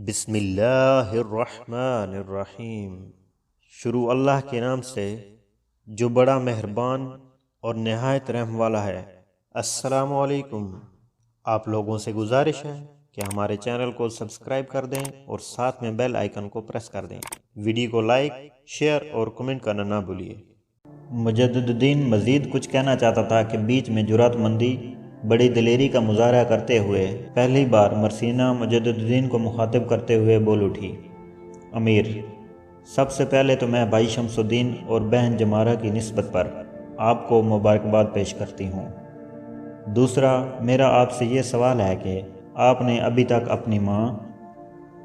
بسم اللہ الرحمن الرحیم۔ شروع اللہ کے نام سے جو بڑا مہربان اور نہایت رحم والا ہے۔ السلام علیکم۔ آپ لوگوں سے گزارش ہے کہ ہمارے چینل کو سبسکرائب کر دیں اور ساتھ میں بیل آئیکن کو پریس کر دیں۔ ویڈیو کو لائک، شیئر اور کمنٹ کرنا نہ بھولیے۔ مجدد الدین مزید کچھ کہنا چاہتا تھا کہ بیچ میں جرات مندی بڑی دلیری کا مظاہرہ کرتے ہوئے پہلی بار مرسینہ مجدد الدین کو مخاطب کرتے ہوئے بول اٹھی۔ امیر، سب سے پہلے تو میں بھائی شمس الدین اور بہن جمارہ کی نسبت پر آپ کو مبارکباد پیش کرتی ہوں۔ دوسرا، میرا آپ سے یہ سوال ہے کہ آپ نے ابھی تک اپنی ماں،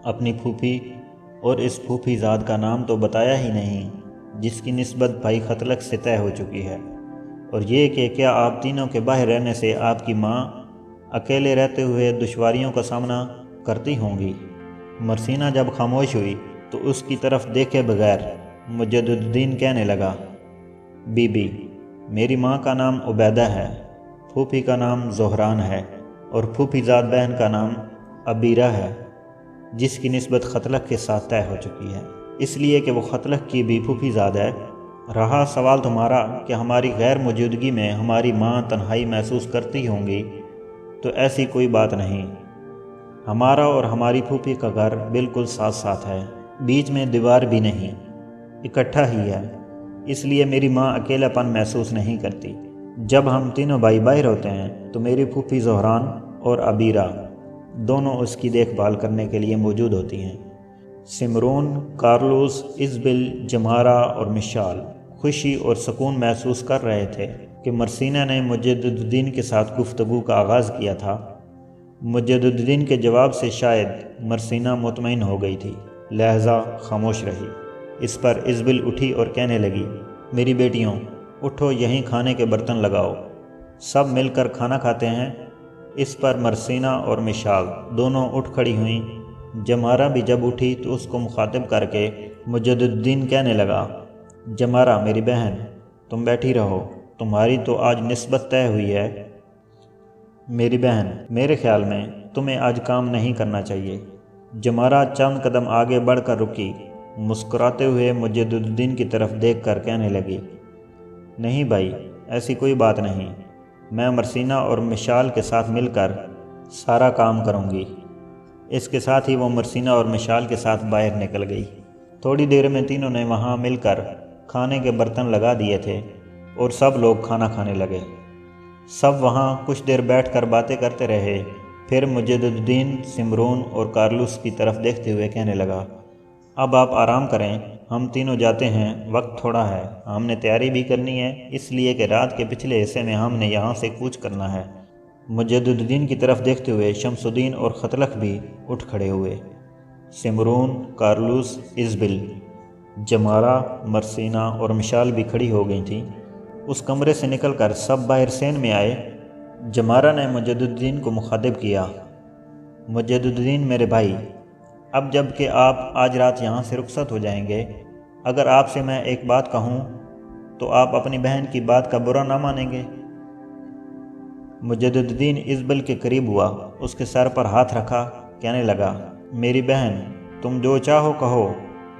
اپنی پھوپھی اور اس پھوپھی زاد کا نام تو بتایا ہی نہیں جس کی نسبت بھائی خطلق سے طے ہو چکی ہے، اور یہ کہ کیا آپ تینوں کے باہر رہنے سے آپ کی ماں اکیلے رہتے ہوئے دشواریوں کا سامنا کرتی ہوں گی؟ مرسینہ جب خاموش ہوئی تو اس کی طرف دیکھے بغیر مجدد الدین کہنے لگا، بی بی، میری ماں کا نام عبیدہ ہے، پھوپھی کا نام زہران ہے اور پھوپھی زاد بہن کا نام عبیرہ ہے جس کی نسبت خطلق کے ساتھ طے ہو چکی ہے، اس لیے کہ وہ خطلق کی بھی پھوپھی زاد ہے۔ رہا سوال تمہارا کہ ہماری غیر موجودگی میں ہماری ماں تنہائی محسوس کرتی ہوں گی، تو ایسی کوئی بات نہیں۔ ہمارا اور ہماری پھوپھی کا گھر بالکل ساتھ ساتھ ہے، بیچ میں دیوار بھی نہیں، اکٹھا ہی ہے، اس لیے میری ماں اکیلا پن محسوس نہیں کرتی۔ جب ہم تینوں بھائی باہر ہوتے ہیں تو میری پھوپھی زہران اور عبیرہ دونوں اس کی دیکھ بھال کرنے کے لیے موجود ہوتی ہیں۔ سمرون، کارلوس، ازبل، جمارہ اور مشال خوشی اور سکون محسوس کر رہے تھے کہ مرسینہ نے مجدد الدین کے ساتھ گفتگو کا آغاز کیا تھا۔ مجدد الدین کے جواب سے شاید مرسینہ مطمئن ہو گئی تھی، لہذا خاموش رہی۔ اس پر ازبل اٹھی اور کہنے لگی، میری بیٹیوں، اٹھو، یہیں کھانے کے برتن لگاؤ، سب مل کر کھانا کھاتے ہیں۔ اس پر مرسینہ اور مشال دونوں اٹھ کھڑی ہوئیں۔ جمارہ بھی جب اٹھی تو اس کو مخاطب کر کے مجدد الدین کہنے لگا، جمارہ میری بہن، تم بیٹھی رہو، تمہاری تو آج نسبت طے ہوئی ہے۔ میری بہن، میرے خیال میں تمہیں آج کام نہیں کرنا چاہیے۔ جمارہ چند قدم آگے بڑھ کر رکی، مسکراتے ہوئے مجدد الدین کی طرف دیکھ کر کہنے لگی، نہیں بھائی، ایسی کوئی بات نہیں، میں مرسینہ اور مشال کے ساتھ مل کر سارا کام کروں گی۔ اس کے ساتھ ہی وہ مرسینہ اور مشال کے ساتھ باہر نکل گئی۔ تھوڑی دیر میں تینوں نے وہاں مل کر کھانے کے برتن لگا دیے تھے اور سب لوگ کھانا کھانے لگے۔ سب وہاں کچھ دیر بیٹھ کر باتیں کرتے رہے۔ پھر مجدد الدین سمرون اور کارلوس کی طرف دیکھتے ہوئے کہنے لگا، اب آپ آرام کریں، ہم تینوں جاتے ہیں، وقت تھوڑا ہے، ہم نے تیاری بھی کرنی ہے، اس لیے کہ رات کے پچھلے حصے میں ہم نے یہاں سے کوچ کرنا ہے۔ مجدد الدین کی طرف دیکھتے ہوئے شمس الدین اور خطلق بھی اٹھ کھڑے ہوئے۔ سمرون، کارلوس، ازبل، جمارہ، مرسینہ اور مشال بھی کھڑی ہو گئی تھیں۔ اس کمرے سے نکل کر سب باہر سین میں آئے۔ جمارہ نے مجدد الدین کو مخاطب کیا، مجدد الدین میرے بھائی، اب جب کہ آپ آج رات یہاں سے رخصت ہو جائیں گے، اگر آپ سے میں ایک بات کہوں تو آپ اپنی بہن کی بات کا برا نہ مانیں گے؟ مجدد الدین ازبل کے قریب ہوا، اس کے سر پر ہاتھ رکھا، کہنے لگا، میری بہن، تم جو چاہو کہو،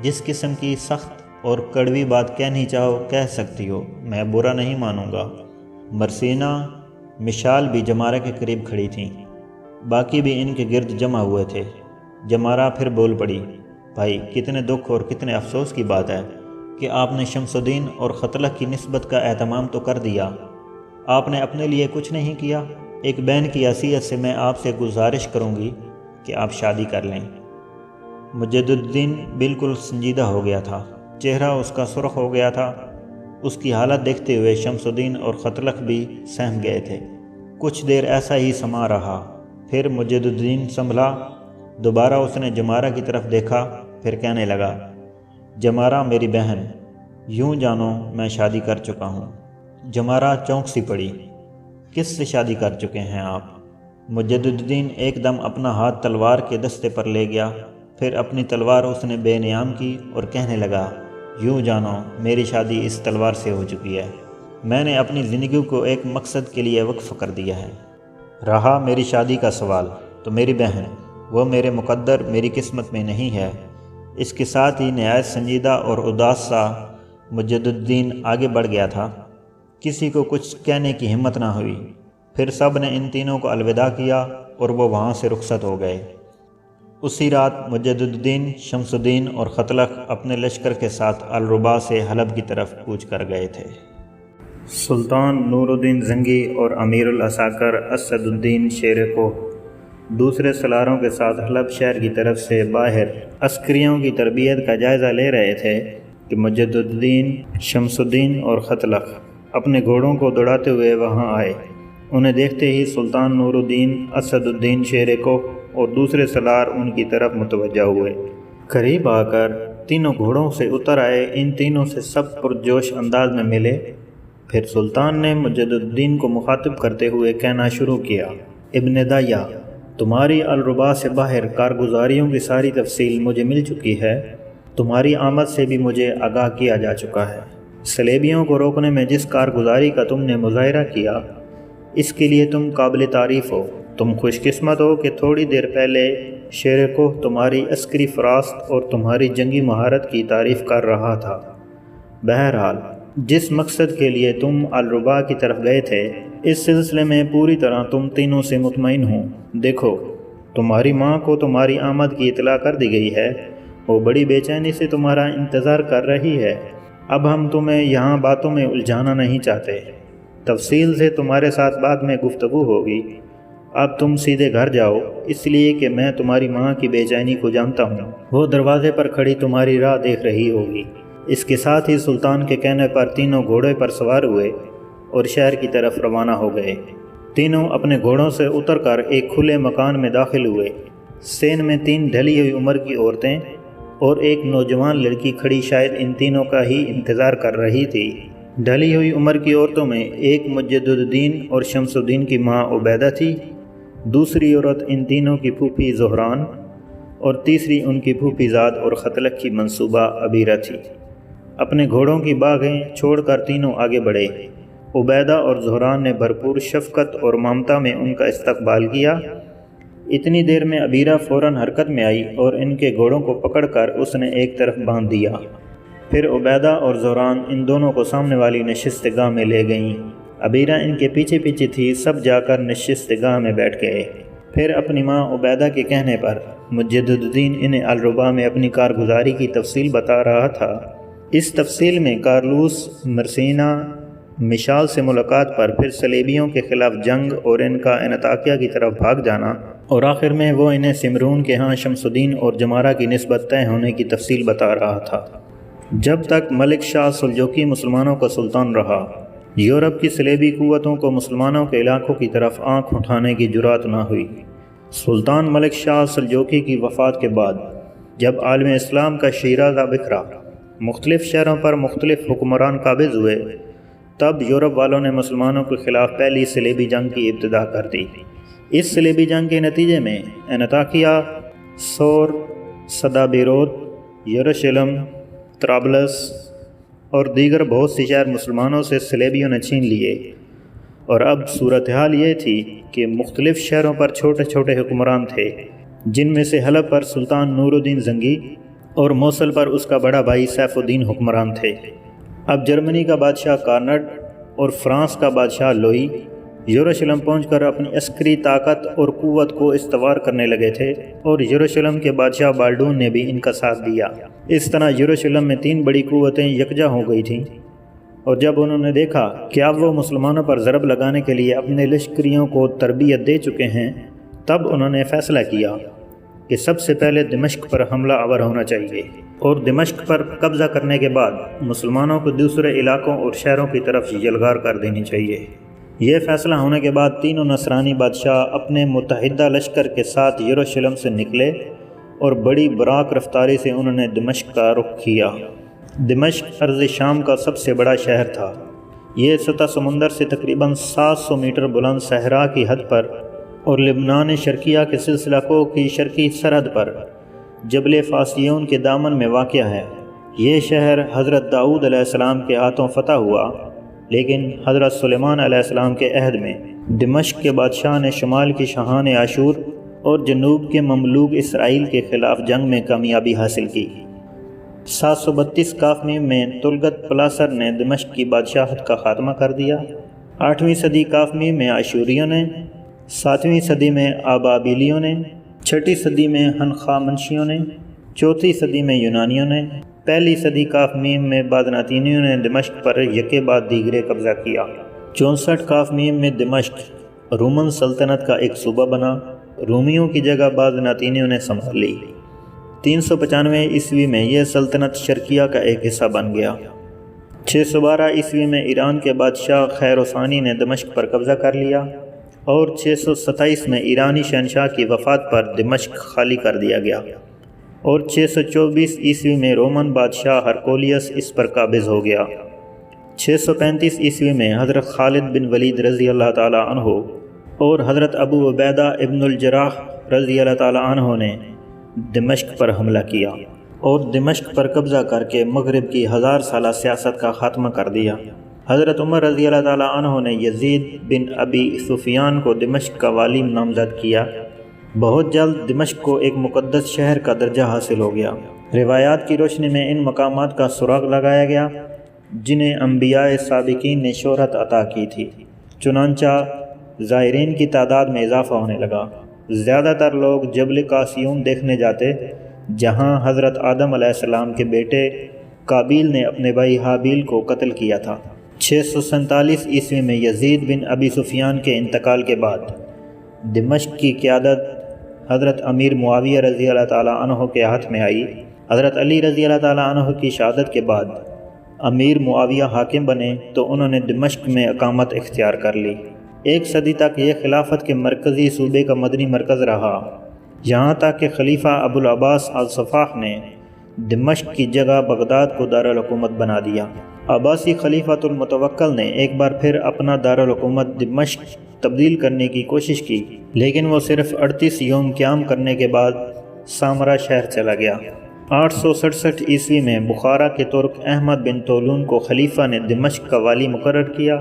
جس قسم کی سخت اور کڑوی بات کہنی چاہو کہہ سکتی ہو، میں برا نہیں مانوں گا۔ مرسینہ، مشال بھی جمارہ کے قریب کھڑی تھیں، باقی بھی ان کے گرد جمع ہوئے تھے۔ جمارہ پھر بول پڑی، بھائی، کتنے دکھ اور کتنے افسوس کی بات ہے کہ آپ نے شمس الدین اور خطلق کی نسبت کا اہتمام تو کر دیا، آپ نے اپنے لیے کچھ نہیں کیا۔ ایک بہن کی حیثیت سے میں آپ سے گزارش کروں گی کہ آپ شادی کر لیں۔ مجدد الدین بالکل سنجیدہ ہو گیا تھا، چہرہ اس کا سرخ ہو گیا تھا۔ اس کی حالت دیکھتے ہوئے شمس الدین اور خطلق بھی سہم گئے تھے۔ کچھ دیر ایسا ہی سما رہا، پھر مجدد الدین سنبھلا، دوبارہ اس نے جمارہ کی طرف دیکھا، پھر کہنے لگا، جمارہ میری بہن، یوں جانو میں شادی کر چکا ہوں۔ جمارہ چونک سی پڑی، کس سے شادی کر چکے ہیں آپ؟ مجدد الدین ایک دم اپنا ہاتھ تلوار کے دستے پر لے گیا، پھر اپنی تلوار اس نے بے نیام کی اور کہنے لگا، یوں جانو میری شادی اس تلوار سے ہو چکی ہے، میں نے اپنی زندگی کو ایک مقصد کے لیے وقف کر دیا ہے۔ رہا میری شادی کا سوال تو میری بہن، وہ میرے مقدر میری قسمت میں نہیں ہے۔ اس کے ساتھ ہی نہایت سنجیدہ اور اداس سا مجد الدین آگے بڑھ گیا تھا۔ کسی کو کچھ کہنے کی ہمت نہ ہوئی۔ پھر سب نے ان تینوں کو الوداع کیا اور وہ وہاں سے رخصت ہو گئے۔ اسی رات مجد الدین، شمس الدین اور ختلق اپنے لشکر کے ساتھ الربا سے حلب کی طرف کوچ کر گئے تھے۔ سلطان نور الدین زنگی اور امیر العساکر اسد الدین شیر کوہ دوسرے سلاروں کے ساتھ حلب شہر کی طرف سے باہر عسکریوں کی تربیت کا جائزہ لے رہے تھے کہ مجد الدین، شمس الدین اور ختلق اپنے گھوڑوں کو دوڑاتے ہوئے وہاں آئے۔ انہیں دیکھتے ہی سلطان نور الدین، اسد الدین شیر کوہ اور دوسرے سلار ان کی طرف متوجہ ہوئے۔ قریب آ کر تینوں گھوڑوں سے اتر آئے۔ ان تینوں سے سب پرجوش انداز میں ملے۔ پھر سلطان نے مجد الدین کو مخاطب کرتے ہوئے کہنا شروع کیا، ابن دایا، تمہاری الربا سے باہر کارگزاریوں کی ساری تفصیل مجھے مل چکی ہے۔ تمہاری آمد سے بھی مجھے آگاہ کیا جا چکا ہے۔ صلیبیوں کو روکنے میں جس کارگزاری کا تم نے مظاہرہ کیا، اس کے لیے تم قابل تعریف ہو۔ تم خوش قسمت ہو کہ تھوڑی دیر پہلے شیر کوہ تمہاری عسکری فراست اور تمہاری جنگی مہارت کی تعریف کر رہا تھا۔ بہرحال جس مقصد کے لیے تم الربا کی طرف گئے تھے، اس سلسلے میں پوری طرح تم تینوں سے مطمئن ہوں۔ دیکھو، تمہاری ماں کو تمہاری آمد کی اطلاع کر دی گئی ہے۔ وہ بڑی بے چینی سے تمہارا انتظار کر رہی ہے۔ اب ہم تمہیں یہاں باتوں میں الجھانا نہیں چاہتے۔ تفصیل سے تمہارے ساتھ بعد میں گفتگو ہوگی۔ اب تم سیدھے گھر جاؤ، اس لیے کہ میں تمہاری ماں کی بے چینی کو جانتا ہوں۔ وہ دروازے پر کھڑی تمہاری راہ دیکھ رہی ہوگی۔ اس کے ساتھ ہی سلطان کے کہنے پر تینوں گھوڑے پر سوار ہوئے اور شہر کی طرف روانہ ہو گئے۔ تینوں اپنے گھوڑوں سے اتر کر ایک کھلے مکان میں داخل ہوئے۔ سین میں 3 ڈھلی ہوئی عمر کی عورتیں اور ایک نوجوان لڑکی کھڑی شاید ان تینوں کا ہی انتظار کر رہی تھی۔ ڈھلی ہوئی عمر کی عورتوں میں ایک مجد الدین اور شمس الدین کی ماں عبیدہ تھی، دوسری عورت ان تینوں کی پھوپھی زہران اور تیسری ان کی پھوپھی زاد اور ختلق کی منصوبہ عبیرہ تھی۔ اپنے گھوڑوں کی باگھیں چھوڑ کر تینوں آگے بڑھے۔ عبیدہ اور زہران نے بھرپور شفقت اور ممتا میں ان کا استقبال کیا۔ اتنی دیر میں عبیرہ فوراً حرکت میں آئی اور ان کے گھوڑوں کو پکڑ کر اس نے ایک طرف باندھ دیا۔ پھر عبیدہ اور زہران ان دونوں کو سامنے والی نشست گاہ میں لے گئیں۔ عبیرہ ان کے پیچھے پیچھے تھی۔ سب جا کر نشست گاہ میں بیٹھ گئے۔ پھر اپنی ماں عبیدہ کے کہنے پر مجد الدین انہیں الربا میں اپنی کارگزاری کی تفصیل بتا رہا تھا۔ اس تفصیل میں کارلوس مرسینہ مشال سے ملاقات پر، پھر صلیبیوں کے خلاف جنگ اور ان کا انطاکیہ کی طرف بھاگ جانا، اور آخر میں وہ انہیں سمرون کے ہاں شمس الدین اور جمارہ کی نسبت طے ہونے کی تفصیل بتا رہا تھا۔ جب تک ملک شاہ سلجوقی مسلمانوں کا سلطان رہا، یورپ کی صلیبی قوتوں کو مسلمانوں کے علاقوں کی طرف آنکھ اٹھانے کی جرات نہ ہوئی۔ سلطان ملک شاہ سلجوقی کی وفات کے بعد جب عالم اسلام کا شیرازہ بکھرا، مختلف شہروں پر مختلف حکمران قابض ہوئے، تب یورپ والوں نے مسلمانوں کے خلاف پہلی صلیبی جنگ کی ابتدا کر دی۔ اس صلیبی جنگ کے نتیجے میں انطاکیہ، سور، صدابیروت، یروشلم، طرابلس اور دیگر بہت سی شہر مسلمانوں سے صلیبیوں نے چھین لیے، اور اب صورتحال یہ تھی کہ مختلف شہروں پر چھوٹے چھوٹے حکمران تھے، جن میں سے حلب پر سلطان نور الدین زنگی اور موصل پر اس کا بڑا بھائی سیف الدین حکمران تھے۔ اب جرمنی کا بادشاہ کارنڈ اور فرانس کا بادشاہ لوئی یروشلم پہنچ کر اپنی عسکری طاقت اور قوت کو استوار کرنے لگے تھے، اور یروشلم کے بادشاہ بالڈون نے بھی ان کا ساتھ دیا۔ اس طرح یروشلم میں 3 بڑی قوتیں یکجا ہو گئی تھیں، اور جب انہوں نے دیکھا کہ اب وہ مسلمانوں پر ضرب لگانے کے لیے اپنے لشکریوں کو تربیت دے چکے ہیں، تب انہوں نے فیصلہ کیا کہ سب سے پہلے دمشق پر حملہ آور ہونا چاہیے، اور دمشق پر قبضہ کرنے کے بعد مسلمانوں کو دوسرے علاقوں اور شہروں کی طرف یلغار کر دینی چاہیے۔ یہ فیصلہ ہونے کے بعد تینوں نصرانی بادشاہ اپنے متحدہ لشکر کے ساتھ یروشلم سے نکلے، اور بڑی براک رفتاری سے انہوں نے دمشق کا رخ کیا۔ دمشق ارض شام کا سب سے بڑا شہر تھا۔ یہ سطح سمندر سے تقریباً 700 میٹر بلند صحرا کی حد پر اور لبنان شرقیہ کے سلسلہ کوہ کی شرقی سرحد پر جبل فاسیون کے دامن میں واقع ہے۔ یہ شہر حضرت داؤد علیہ السلام کے ہاتھوں فتح ہوا، لیکن حضرت سلیمان علیہ السلام کے عہد میں دمشق کے بادشاہ نے شمال کی شاہان عاشور اور جنوب کے مملوک اسرائیل کے خلاف جنگ میں کامیابی حاصل کی۔ 732 کافمی میں تلگت پلاسر نے دمشق کی بادشاہت کا خاتمہ کر دیا۔ 8ویں صدی کافمی میں اشوریوں نے، 7ویں صدی میں آبابیلیوں نے، 6ٹھی صدی میں ہنخامنشیوں نے، 4تھی صدی میں یونانیوں نے، 1لی صدی کافمیم میں بازنطینیوں نے دمشق پر یکے بعد دیگرے قبضہ کیا۔ 64 کافمیم میں دمشق رومن سلطنت کا ایک صوبہ بنا، رومیوں کی جگہ بازنطینیوں نے سنبھال لی۔ 395 عیسوی میں یہ سلطنت شرقیہ کا ایک حصہ بن گیا۔ 612 عیسوی میں ایران کے بادشاہ خیروسانی نے دمشق پر قبضہ کر لیا، اور 627 میں ایرانی شہنشاہ کی وفات پر دمشق خالی کر دیا گیا، اور 624 عیسوی میں رومن بادشاہ ہرکولیس اس پر قابض ہو گیا۔ 635 عیسوی میں حضرت خالد بن ولید رضی اللہ تعالیٰ عنہ اور حضرت ابو عبیدہ ابن الجراح رضی اللہ تعالیٰ عنہ نے دمشق پر حملہ کیا اور دمشق پر قبضہ کر کے مغرب کی 1000 سالہ سیاست کا خاتمہ کر دیا۔ حضرت عمر رضی اللہ تعالیٰ عنہ نے یزید بن ابی سفیان کو دمشق کا والی نامزد کیا۔ بہت جلد دمشق کو ایک مقدس شہر کا درجہ حاصل ہو گیا۔ روایات کی روشنی میں ان مقامات کا سراغ لگایا گیا جنہیں انبیاء سابقین نے شہرت عطا کی تھی، چنانچہ زائرین کی تعداد میں اضافہ ہونے لگا۔ زیادہ تر لوگ جبل قاسیون دیکھنے جاتے، جہاں حضرت آدم علیہ السلام کے بیٹے قابیل نے اپنے بھائی حابیل کو قتل کیا تھا۔ 647 عیسوی میں یزید بن ابی سفیان کے انتقال کے بعد دمشق کی قیادت حضرت امیر معاویہ رضی اللہ تعالیٰ عنہ کے ہاتھ میں آئی۔ حضرت علی رضی اللہ تعالیٰ عنہ کی شہادت کے بعد امیر معاویہ حاکم بنے تو انہوں نے دمشق میں اقامت اختیار کر لی۔ 1 صدی تک یہ خلافت کے مرکزی صوبے کا مدنی مرکز رہا، یہاں تک کہ خلیفہ ابو العباس الصفاح نے دمشق کی جگہ بغداد کو دارالحکومت بنا دیا۔ عباسی خلیفۃ المتوکل نے ایک بار پھر اپنا دارالحکومت دمشق تبدیل کرنے کی کوشش کی، لیکن وہ صرف 38 یوم قیام کرنے کے بعد سامرا شہر چلا گیا۔ 867 عیسوی میں بخارا کے ترک احمد بن طولون کو خلیفہ نے دمشق کا والی مقرر کیا۔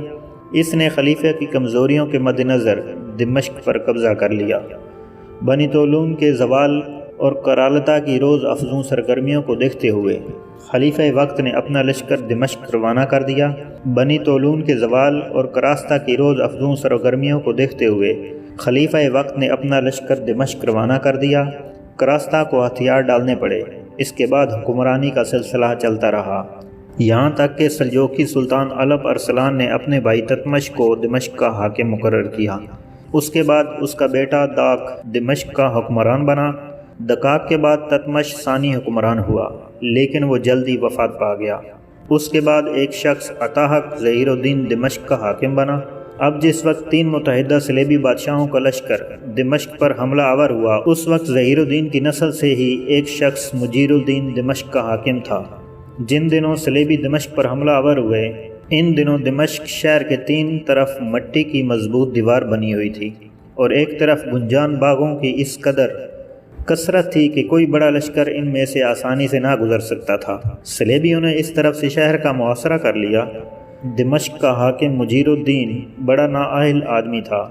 اس نے خلیفہ کی کمزوریوں کے مد نظر دمشق پر قبضہ کر لیا۔ بنی طولون کے زوال اور کرالتا کی روز افزوں سرگرمیوں کو دیکھتے ہوئے خلیفہ وقت نے اپنا لشکر دمشق روانہ کر دیا۔ بنی طولون کے زوال اور کراستہ کی روز افزوں سرگرمیوں کو دیکھتے ہوئے خلیفہ وقت نے اپنا لشکر دمشق روانہ کر دیا۔ کراستہ کو ہتھیار ڈالنے پڑے۔ اس کے بعد حکمرانی کا سلسلہ چلتا رہا، یہاں تک کہ سلجوقی سلطان علب ارسلان نے اپنے بھائی تتمش کو دمشق کا حاکم مقرر کیا۔ اس کے بعد اس کا بیٹا داک دمشق کا حکمران بنا۔ دکاک کے بعد تتمش ثانی حکمران ہوا، لیکن وہ جلدی وفات پا گیا۔ اس کے بعد ایک شخص عطاحق ظہیر الدین دمشق کا حاکم بنا۔ اب جس وقت 3 متحدہ صلیبی بادشاہوں کا لشکر دمشق پر حملہ آور ہوا، اس وقت ظہیر الدین کی نسل سے ہی ایک شخص مجیر الدین دمشق کا حاکم تھا۔ جن دنوں صلیبی دمشق پر حملہ آور ہوئے، ان دنوں دمشق شہر کے 3 طرف مٹی کی مضبوط دیوار بنی ہوئی تھی، اور ایک طرف گنجان باغوں کی اس قدر کثرت تھی کہ کوئی بڑا لشکر ان میں سے آسانی سے نہ گزر سکتا تھا۔ صلیبیوں نے اس طرف سے شہر کا محاصرہ کر لیا۔ دمشق کا حاکم مجیر الدین بڑا نااہل آدمی تھا،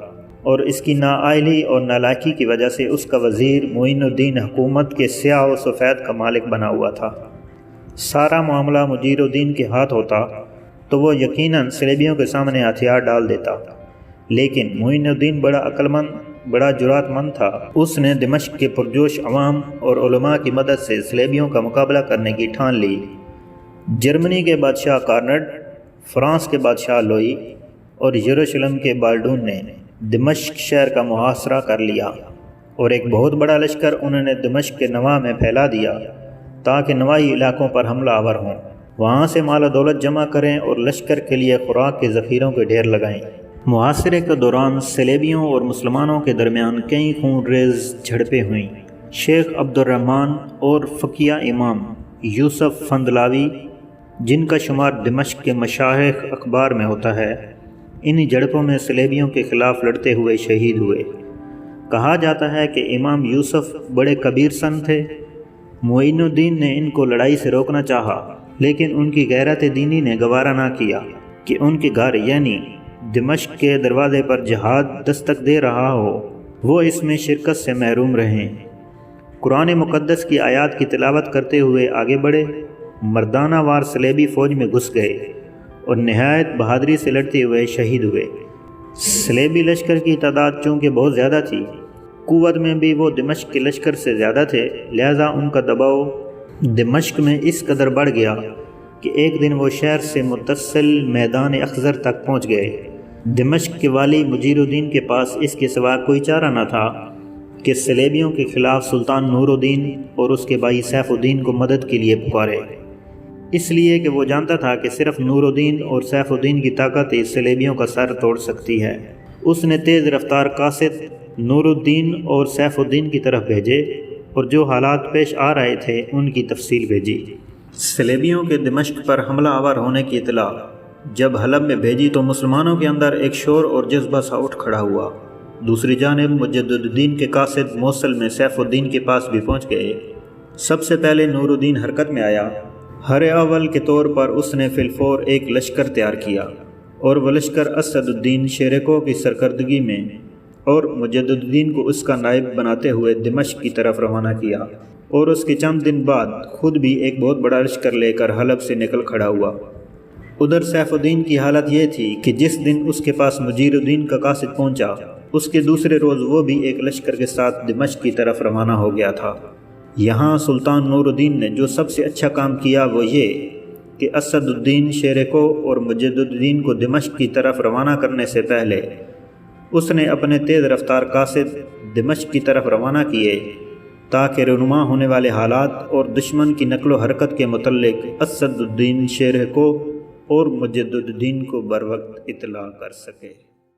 اور اس کی نااہلی اور نالائکی کی وجہ سے اس کا وزیر معین الدین حکومت کے سیاہ و سفید کا مالک بنا ہوا تھا۔ سارا معاملہ مجیر الدین کے ہاتھ ہوتا تو وہ یقیناً صلیبیوں کے سامنے ہتھیار ڈال دیتا، لیکن معین الدین بڑا عقل مند، بڑا جرات مند تھا۔ اس نے دمشق کے پرجوش عوام اور علماء کی مدد سے صلیبیوں کا مقابلہ کرنے کی ٹھان لی۔ جرمنی کے بادشاہ کارنڈ، فرانس کے بادشاہ لوئی اور یروشلم کے بالڈون نے دمشق شہر کا محاصرہ کر لیا، اور ایک بہت بڑا لشکر انہوں نے دمشق کے نواح میں پھیلا دیا تاکہ نواحی علاقوں پر حملہ آور ہوں، وہاں سے مال و دولت جمع کریں اور لشکر کے لیے خوراک کے ذخیروں کے ڈھیر لگائیں۔ محاصرے کے دوران صلیبیوں اور مسلمانوں کے درمیان کئی خون ریز جھڑپیں ہوئیں۔ شیخ عبد الرحمن اور فقیہ امام یوسف فندلاوی، جن کا شمار دمشق کے مشائخ اخبار میں ہوتا ہے، انہی جھڑپوں میں صلیبیوں کے خلاف لڑتے ہوئے شہید ہوئے۔ کہا جاتا ہے کہ امام یوسف بڑے کبیر سن تھے۔ معین الدین نے ان کو لڑائی سے روکنا چاہا، لیکن ان کی غیرت دینی نے گوارا نہ کیا کہ ان کے گھر یعنی دمشق کے دروازے پر جہاد دستک دے رہا ہو۔ وہ اس میں شرکت سے محروم رہیں۔ قرآن مقدس کی آیات کی تلاوت کرتے ہوئے آگے بڑھے، مردانہ وار صلیبی فوج میں گھس گئے اور نہایت بہادری سے لڑتے ہوئے شہید ہوئے۔ صلیبی لشکر کی تعداد چونکہ بہت زیادہ تھی، قوت میں بھی وہ دمشق کے لشکر سے زیادہ تھے، لہذا ان کا دباؤ دمشق میں اس قدر بڑھ گیا کہ ایک دن وہ شہر سے متصل میدان اخضر تک پہنچ گئے۔ دمشق کے والی مجیر الدین کے پاس اس کے سوا کوئی چارہ نہ تھا کہ صلیبیوں کے خلاف سلطان نور الدین اور اس کے بھائی سیف الدین کو مدد کے لیے پکارے، اس لیے کہ وہ جانتا تھا کہ صرف نور الدین اور سیف الدین کی طاقت ہی صلیبیوں کا سر توڑ سکتی ہے۔ اس نے تیز رفتار قاصد نور الدین اور سیف الدین کی طرف بھیجے اور جو حالات پیش آ رہے تھے ان کی تفصیل بھیجی۔ صلیبیوں کے دمشق پر حملہ آور ہونے کی اطلاع جب حلب میں بھیجی تو مسلمانوں کے اندر ایک شور اور جذبہ سا اٹھ کھڑا ہوا۔ دوسری جانب مجدد الدین کے قاصد موصل میں سیف الدین کے پاس بھی پہنچ گئے۔ سب سے پہلے نور الدین حرکت میں آیا۔ ہر اول کے طور پر اس نے فی الفور ایک لشکر تیار کیا اور وہ لشکر اسد الدین شیرکو کی سرکردگی میں اور مجدد الدین کو اس کا نائب بناتے ہوئے دمشق کی طرف روانہ کیا، اور اس کے چند دن بعد خود بھی ایک بہت بڑا لشکر لے کر حلب سے نکل کھڑا ہوا۔ ادھر سیف الدین کی حالت یہ تھی کہ جس دن اس کے پاس مجیر الدین کا قاصد پہنچا، اس کے دوسرے روز وہ بھی ایک لشکر کے ساتھ دمشق کی طرف روانہ ہو گیا تھا۔ یہاں سلطان نور الدین نے جو سب سے اچھا کام کیا وہ یہ کہ اسد الدین شیرکو اور مجدد الدین کو دمشق کی طرف روانہ کرنے سے پہلے اس نے اپنے تیز رفتار قاصد دمشق کی طرف روانہ کیے تاکہ رونما ہونے والے حالات اور دشمن کی نقل و حرکت کے متعلق اسد الدین شیرکو اور مجدد الدین کو بروقت اطلاع کر سکے۔